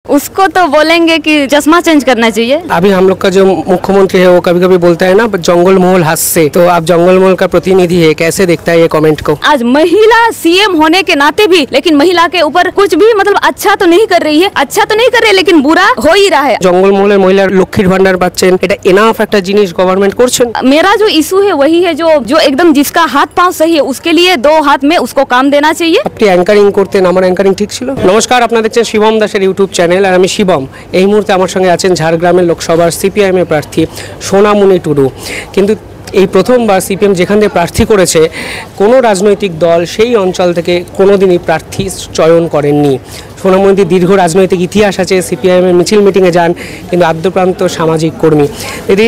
उसको तो बोलेंगे कि चश्मा चेंज करना चाहिए। अभी हम लोग का जो मुख्यमंत्री है वो कभी कभी बोलता है ना जंगल महल हाथ से, तो आप जंगल महल का प्रतिनिधि है, कैसे देखता है ये कमेंट को? आज महिला सीएम होने के नाते भी लेकिन महिला के ऊपर कुछ भी मतलब अच्छा तो नहीं कर रही है, अच्छा तो नहीं कर रही है लेकिन बुरा हो ही रहा है। जंगल महल महिला लक्ष्मीर भांडार पाচ্ছেন, এটা এনাফ একটা জিনিস गवर्नमेंट করছেন। मेरा जो इशू है वही है जो एकदम जिसका हाथ पांव सही है उसके लिए 2 हाथ में उसको काम देना चाहिए। আপনি অ্যাঙ্কারিং করতেন, আমার অ্যাঙ্কারিং ঠিক ছিল। নমস্কার, আপনারা দেখছেন শিবম দাসের ইউটিউব চ্যানেল আর আমি শিবম। এই মুহূর্তে আমার সঙ্গে আছেন ঝাড়গ্রামের লোকসভার সিপিআইএম এর প্রার্থী সোনামণি টুডু। কিন্তু এই প্রথমবার সিপিএম যেখান থেকে প্রার্থী করেছে কোনো রাজনৈতিক দল সেই অঞ্চল থেকে কোনোদিনই প্রার্থী চয়ন করেননি। সোনামণির দীর্ঘ রাজনৈতিক ইতিহাস আছে, সিপিআইএমের মিছিল মিটিংয়ে যান, কিন্তু আদ্যপ্রান্ত সামাজিক কর্মী। দিদি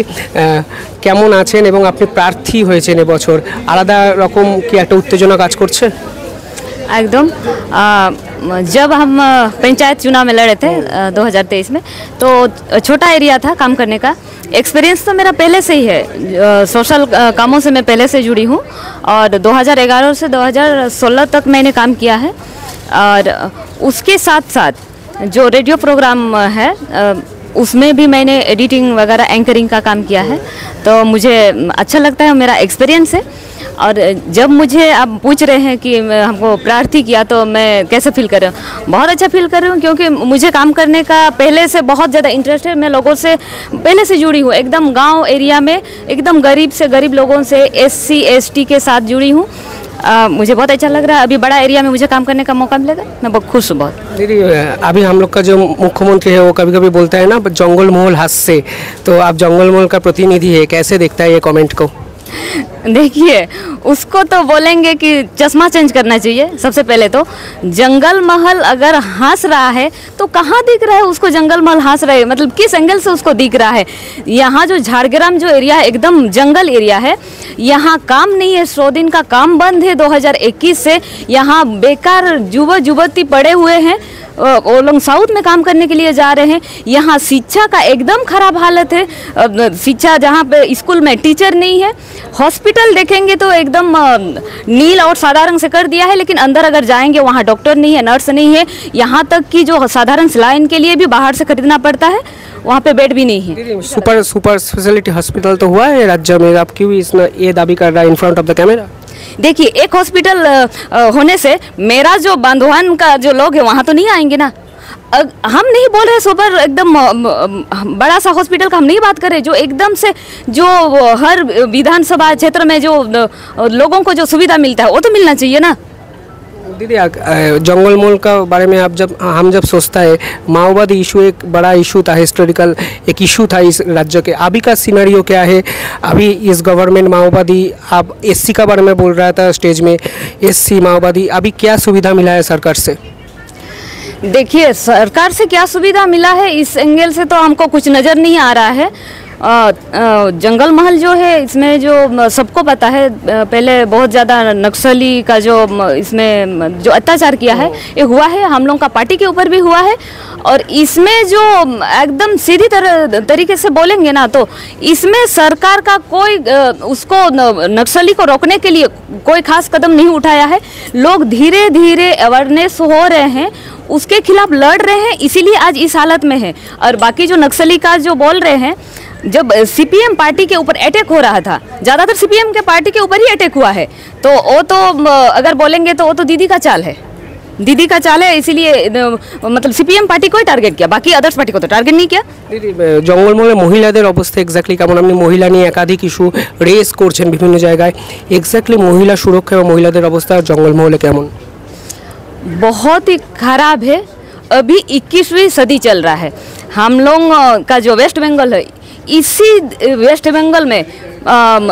কেমন আছেন এবং আপনি প্রার্থী হয়েছেন এবছর, আলাদা রকম কি একটা উত্তেজনা কাজ করছে? एकदम जब हम पंचायत चुनाव में लड़े थे 2023 में तो छोटा एरिया था काम करने का। एक्सपीरियंस तो मेरा पहले से ही है, सोशल कामों से मैं पहले से जुड़ी हूँ और 2011 से 2016 तक मैंने काम किया है। और उसके साथ साथ जो रेडियो प्रोग्राम है उसमें भी मैंने एडिटिंग वगैरह एंकरिंग का काम किया है, तो मुझे अच्छा लगता है, मेरा एक्सपीरियंस है। और जब मुझे आप पूछ रहे हैं कि हमको प्रार्थी किया तो मैं कैसे फील कर रही हूँ, बहुत अच्छा फील कर रही हूँ क्योंकि मुझे काम करने का पहले से बहुत ज़्यादा इंटरेस्ट है। मैं लोगों से पहले से जुड़ी हूँ, एकदम गांव एरिया में एकदम गरीब से गरीब लोगों से SC ST के साथ जुड़ी हूँ। मुझे बहुत अच्छा लग रहा है। अभी बड़ा एरिया में मुझे काम करने का मौका मिलेगा, मैं बहुत खुश हूँ बहुत। दीदी अभी हम लोग का जो मुख्यमंत्री है वो कभी कभी बोलता है ना जंगल महल हाथ से, तो आप जंगल महल का प्रतिनिधि है, कैसे देखता है ये कमेंट को? देखिए उसको तो बोलेंगे कि चश्मा चेंज करना चाहिए। सबसे पहले तो जंगल महल अगर हंस रहा है तो कहाँ दिख रहा है उसको जंगल महल हंस रहे, मतलब किस एंगल से उसको दिख रहा है? यहाँ जो झारग्राम जो एरिया है एकदम जंगल एरिया है, यहाँ काम नहीं है, 100 दिन का काम बंद है 2021 से। यहाँ बेकार युवा युवती पड़े हुए हैं, वो लोग साउथ में काम करने के लिए जा रहे हैं। यहाँ शिक्षा का एकदम खराब हालत है, शिक्षा जहाँ पे स्कूल में टीचर नहीं है। हॉस्पिटल देखेंगे तो एकदम नील और सादा रंग से कर दिया है, लेकिन अंदर अगर जाएंगे वहाँ डॉक्टर नहीं है, नर्स नहीं है, यहाँ तक कि जो साधारण सलाइन के लिए भी बाहर से खरीदना पड़ता है, वहाँ पे बेड भी नहीं है। सुपर स्पेशलिटी हॉस्पिटल तो हुआ है राज्य में, आप क्यों ये दावी कर रहा है in front of the camera? देखिए एक हॉस्पिटल होने से मेरा जो बांधवान का जो लोग है वहाँ तो नहीं आएंगे ना। हम नहीं बोल रहे सुपर एकदम बड़ा सा हॉस्पिटल का हम नहीं बात कर रहे, जो एकदम से जो हर विधानसभा क्षेत्र में जो लोगों को जो सुविधा मिलता है वो तो मिलना चाहिए ना। दीदी जंगल महल का बारे में हम जब सोचता है, माओवादी इशू एक बड़ा इशू था, हिस्टोरिकल एक इशू था इस राज्य के। अभी का सिनेरियो क्या है? अभी इस गवर्नमेंट माओवादी, आप SC का बारे में बोल रहा था स्टेज में, SC माओवादी, अभी क्या सुविधा मिला है सरकार से? देखिए सरकार से क्या सुविधा मिला है इस एंगल से तो हमको कुछ नज़र नहीं आ रहा है। जंगल महल जो है इसमें जो सबको पता है पहले बहुत ज़्यादा नक्सली का जो इसमें जो अत्याचार किया है ये हुआ है, हम लोगों का पार्टी के ऊपर भी हुआ है। और इसमें जो एकदम सीधी तरीके से बोलेंगे ना तो इसमें सरकार का कोई उसको नक्सली को रोकने के लिए कोई खास कदम नहीं उठाया है। लोग धीरे धीरे अवेयरनेस हो रहे हैं, उसके खिलाफ लड़ रहे हैं, इसीलिए आज इस हालत में है। और बाकी जो नक्सली का जो बोल रहे हैं, जब सीपीएम पार्टी के ऊपर अटैक हो रहा था, ज़्यादातर सीपीएम के पार्टी के ऊपर ही अटैक हुआ है, तो वो तो अगर बोलेंगे तो वो तो दीदी का चाल है, दीदी का चाल है, इसीलिए मतलब सीपीएम पार्टी को ही टारगेट किया, बाकी अदर्स पार्टी को तो टारगेट नहीं किया। दीदी जंगल महले महिलाদের অবস্থা এক্স্যাক্টলি কেমন? আপনি মহিলা নিয়ে একাধিক ইস্যু রেস করছেন বিভিন্ন জায়গায়, এক্স্যাক্টলি মহিলা সুরক্ষা এবং মহিলাদের অবস্থা জঙ্গল মহলে কেমন? बहुत ही खराब है। अभी 21वीं सदी चल रहा है। हम लोग का जो वेस्ट बंगाल है, इसी वेस्ट बंगाल में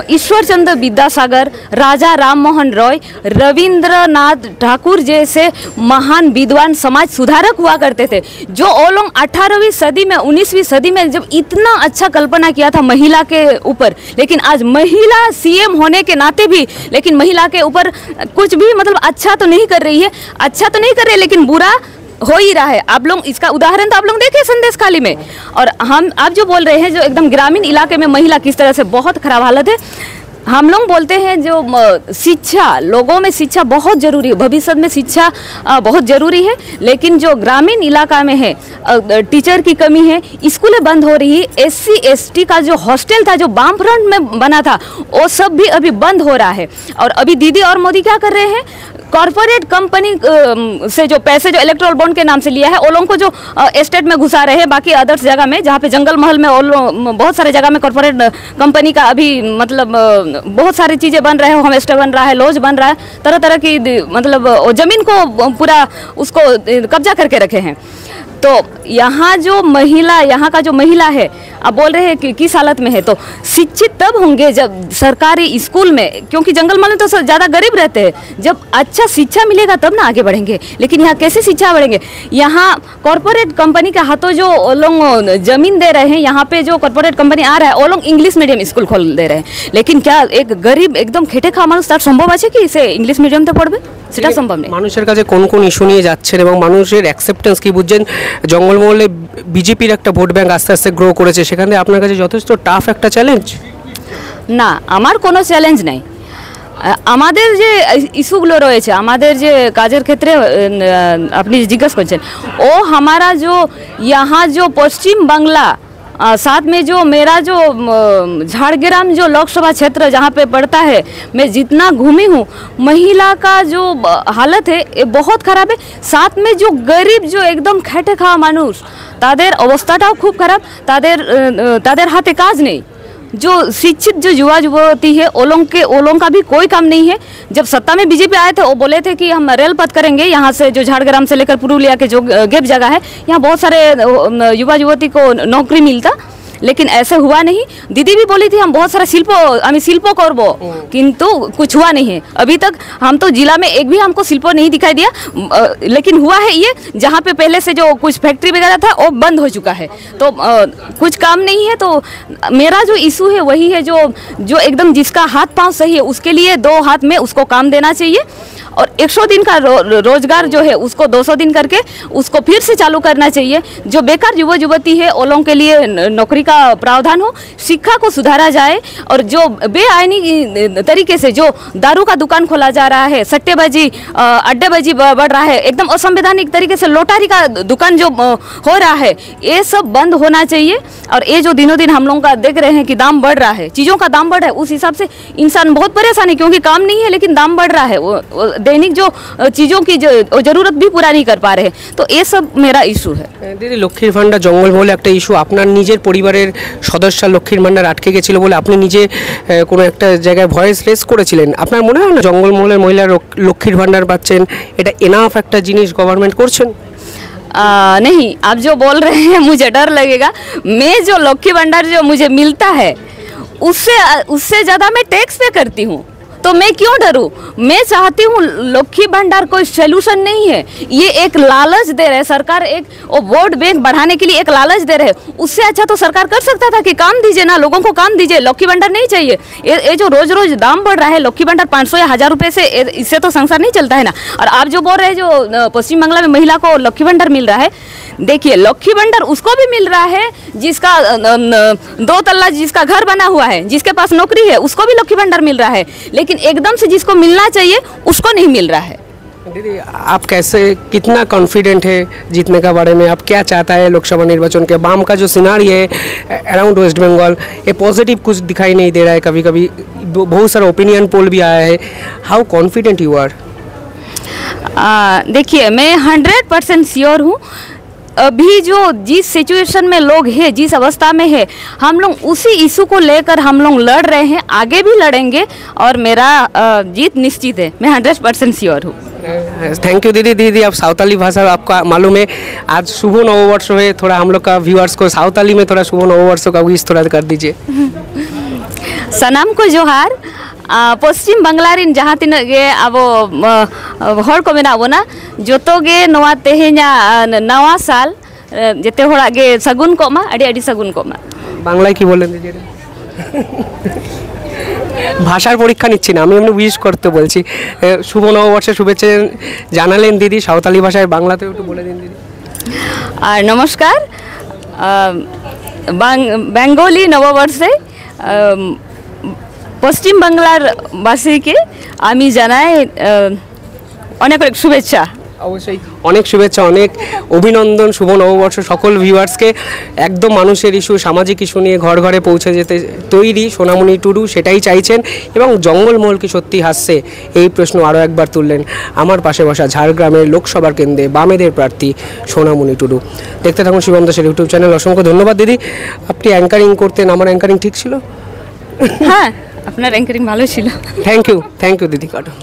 ईश्वर चंद्र विद्यासागर, राजा राम मोहन रॉय, रविंद्रनाथ ठाकुर जैसे महान विद्वान समाज सुधारक हुआ करते थे, जो वो लोग 18वीं सदी में 19वीं सदी में जब इतना अच्छा कल्पना किया था महिला के ऊपर। लेकिन आज महिला सीएम होने के नाते भी लेकिन महिला के ऊपर कुछ भी मतलब अच्छा तो नहीं कर रही है, अच्छा तो नहीं कर रही है लेकिन बुरा हो ही रहा है। आप लोग इसका उदाहरण तो आप लोग देखे संदेश खाली में। और हम आप जो बोल रहे हैं जो एकदम ग्रामीण इलाके में महिला किस तरह से बहुत खराब हालत है, हम लोग बोलते हैं जो शिक्षा, लोगों में शिक्षा बहुत जरूरी है, भविष्य में शिक्षा बहुत जरूरी है, लेकिन जो ग्रामीण इलाका में है टीचर की कमी है, स्कूलें बंद हो रही है। SC ST का जो हॉस्टल था जो वाम फ्रंट में बना था वो सब भी अभी बंद हो रहा है। और अभी दीदी और मोदी क्या कर रहे हैं, कॉर्पोरेट कंपनी से जो पैसे जो इलेक्ट्रल बॉन्ड के नाम से लिया है वो लोगों को जो एस्टेट में घुसा रहे हैं, बाकी अदर्स जगह में जहाँ पे जंगल महल में बहुत सारे जगह में कॉर्पोरेट कंपनी का अभी मतलब बहुत सारी चीज़ें बन रहे हैं, होम स्टे बन रहा है, लॉज बन रहा है, तरह तरह की मतलब ज़मीन को पूरा उसको कब्जा करके रखे हैं। तो यहाँ जो महिला, यहाँ का जो महिला है, अब बोल रहे हैं कि किस हालत में है, तो शिक्षित तब होंगे जब सरकारी स्कूल में, क्योंकि जंगल महल में तो ज़्यादा गरीब रहते हैं, जब अच्छा शिक्षा मिलेगा तब ना आगे बढ़ेंगे। लेकिन यहाँ कैसे शिक्षा बढ़ेंगे, यहाँ कॉर्पोरेट कंपनी के हाथों जो लोग जमीन दे रहे हैं, यहाँ पे जो कॉर्पोरेट कंपनी आ रहा है वो लोग इंग्लिश मीडियम स्कूल खोल दे रहे हैं। लेकिन क्या एक गरीब एकदम खेटे खाওয়া মানুষ তার সম্ভব আছে কি সে ইংলিশ মিডিয়ামতে পড়বে? সেটা সম্ভব নেই। মানুষের কাছে কোন কোন ইস্যু নিয়ে যাচ্ছেন এবং মানুষের অ্যাকসেপ্টেন্স কি বুঝছেন? জঙ্গলমহলে বিজেপির একটা ভোট ব্যাংক আস্তে আস্তে গ্রো করেছে, সেখানে আপনার কাছে যথেষ্ট টাফ একটা চ্যালেঞ্জ? না, আমার কোনো চ্যালেঞ্জ নাই। আমাদের যে ইস্যুগুলো রয়েছে, আমাদের যে কাজের ক্ষেত্রে আপনি জিজ্ঞেস করছেন, ও हमारा जो यहाँ जो पश्चिम बांग्ला साथ में जो मेरा जो झाड़ग्राम जो लोकसभा क्षेत्र जहाँ पे पड़ता है, मैं जितना घूमी हूँ, महिला का जो हालत है ये बहुत ख़राब है। साथ में जो गरीब जो एकदम खेटे खाওয়া মানুষ তাদের অবস্থাটাও খুব খারাপ, তাদের হাতে কাজ নেই। जो शिक्षित जो युवा युवती है वो लोग का भी कोई काम नहीं है। जब सत्ता में बीजेपी आए थे वो बोले थे कि हम रेल पथ करेंगे, यहाँ से जो झाड़ग्राम से लेकर पुरुलिया के जो गैप जगह है, यहाँ बहुत सारे युवा युवती को नौकरी मिलता, लेकिन ऐसे हुआ नहीं। दीदी भी बोली थी हम बहुत सारा शिल्पो करबो, किंतु कुछ हुआ नहीं है अभी तक। हम तो जिला में एक भी हमको शिल्पो नहीं दिखाई दिया, लेकिन हुआ है ये जहाँ पे पहले से जो कुछ फैक्ट्री वगैरह था वो बंद हो चुका है, तो कुछ काम नहीं है। तो मेरा जो इशू है वही है, जो एकदम जिसका हाथ पांव सही है उसके लिए 2 हाथ में उसको काम देना चाहिए, और 100 दिन का रोजगार जो है उसको 200 दिन करके उसको फिर से चालू करना चाहिए। जो बेकार युवा युवती है उन लोगों के लिए नौकरी का प्रावधान हो, शिक्षा को सुधारा जाए, और जो बेआईनी तरीके से जो दारू का दुकान खोला जा रहा है, सट्टेबाजी अड्डेबाजी बढ़ रहा है, एकदम असंवैधानिक तरीके से लोटारी का दुकान जो हो रहा है, ये सब बंद होना चाहिए। और ये जो दिनों दिन हम लोग का देख रहे हैं कि दाम बढ़ रहा है, चीज़ों का दाम बढ़ रहा है, उस हिसाब से इंसान बहुत परेशान है, क्योंकि काम नहीं है लेकिन दाम बढ़ रहा है, वो दैनिक जो चीज़ों की जो जरूरत भी पूरा नहीं कर पा रहे हैं। तो ये सब मेरा इशू है। दीदी, লক্ষ্মীর ভান্ডার জঙ্গলমহলে একটা ইস্যু, আপনার নিজের পরিবারের সদস্য লক্ষ্মীর ভান্ডার আটকে গেছিল বলে আপনি নিজে কোনো একটা জায়গায় ভয়েস রেজ করেছিলেন। আপনার মনে হয় না জঙ্গলমহলের মহিলা লক্ষ্মীর ভান্ডার পাচ্ছেন, এটা এনাফ একটা জিনিস গভর্নমেন্ট করছেন? नहीं, आप जो बोल रहे हैं मुझे डर लगेगा। मैं जो लक्ष्मी भंडार जो मुझे मिलता है उससे ज़्यादा मैं टैक्स पे करती हूँ, तो मैं क्यों डरूं? मैं चाहती हूँ लक्ष्मी भंडार कोई सोल्यूशन नहीं है, ये एक लालच दे रहे सरकार, एक वोट बैंक बढ़ाने के लिए एक लालच दे रहे। उससे अच्छा तो सरकार कर सकता था कि काम दीजिए ना, लोगों को काम दीजिए, लक्ष्मी भंडार नहीं चाहिए। ये जो रोज रोज दाम बढ़ रहा है, लक्ष्मी भंडार 500 या 1000 रुपये से इससे तो संसार नहीं चलता है ना। और आप जो बोल रहे हैं जो पश्चिम बांग्ला में महिला को लक्ष्मी भंडार मिल रहा है, देखिए लक्ष्मी भंडार उसको भी मिल रहा है जिसका 2 तल्ला जिसका घर बना हुआ है, जिसके पास नौकरी है, उसको भी लक्ष्मी भंडार मिल रहा है, लेकिन एकदम से जिसको मिलना चाहिए उसको नहीं मिल रहा है। दीदी, आप कैसे, कितना कॉन्फिडेंट है जीतने का बारे में? आप क्या चाहता है लोकसभा निर्वाचन के? वाम का जो सिनारी है अराउंड वेस्ट बंगाल, ये पॉजिटिव कुछ दिखाई नहीं दे रहा है, कभी कभी बहुत सारा ओपिनियन पोल भी आया है। How confident you are? देखिए, मैं 100% श्योर हूँ। अभी जो जिस सिचुएशन में लोग हैं, जिस अवस्था में है, हम लोग उसी इशू को लेकर हम लोग लड़ रहे हैं, आगे भी लड़ेंगे, और मेरा जीत निश्चित है, मैं 100% श्योर हूँ। थैंक यू दीदी। दीदी, आप सावताली भाषा आपका मालूम है, आज शुभ नववर्ष है, थोड़ा हम लोग का व्यूअर्स को सावताली में थोड़ा शुभ नववर्ष का विश थोड़ा कर दीजिए। सनाम को जोहार। पश्चिम बांग्ला रिन जहाँ तीना गे आबो हर को मेना बोना जोतो गे नवा तेहेना नवा साल जेते होड़ा गे सगुन को मा अड़ी अड़ी सगुन को मा। बांग्ला की बोलें दीजिए। ভাষার পরীক্ষা নিচ্ছি না, আমি এমনি উইশ করতে বলছি। শুভ নববর্ষের শুভেচ্ছা জানালেন দিদি, সাঁওতালি ভাষায় বাংলাতেও একটু বলে দিন দিদি। আর নমস্কার, বেঙ্গলি নববর্ষে পশ্চিম বাংলার বাসীকে আমি জানাই অনেক অনেক শুভেচ্ছা। অবশ্যই অনেক শুভেচ্ছা, অনেক অভিনন্দন, শুভ নববর্ষ সকল ভিউয়ার্সকে। একদম মানুষের ইস্যু, সামাজিক ইস্যু নিয়ে ঘর ঘরে পৌঁছে যেতে তৈরি সোনামণি টুডু, সেটাই চাইছেন। এবং জঙ্গলমহল কি সত্যি হাসছে, এই প্রশ্ন আরও একবার তুললেন আমার পাশে বসা ঝাড়গ্রামের লোকসভার কেন্দ্রে বামেদের প্রার্থী সোনামণি টুডু। দেখতে থাকুন শিবম দাসের ইউটিউব চ্যানেল। অসংখ্য ধন্যবাদ দিদি, আপনি অ্যাঙ্কারিং করতেন, আমার অ্যাঙ্কারিং ঠিক ছিল? হ্যাঁ, আপনার অ্যাঙ্কারিং ভালো ছিল। থ্যাংক ইউ দিদি কাটো।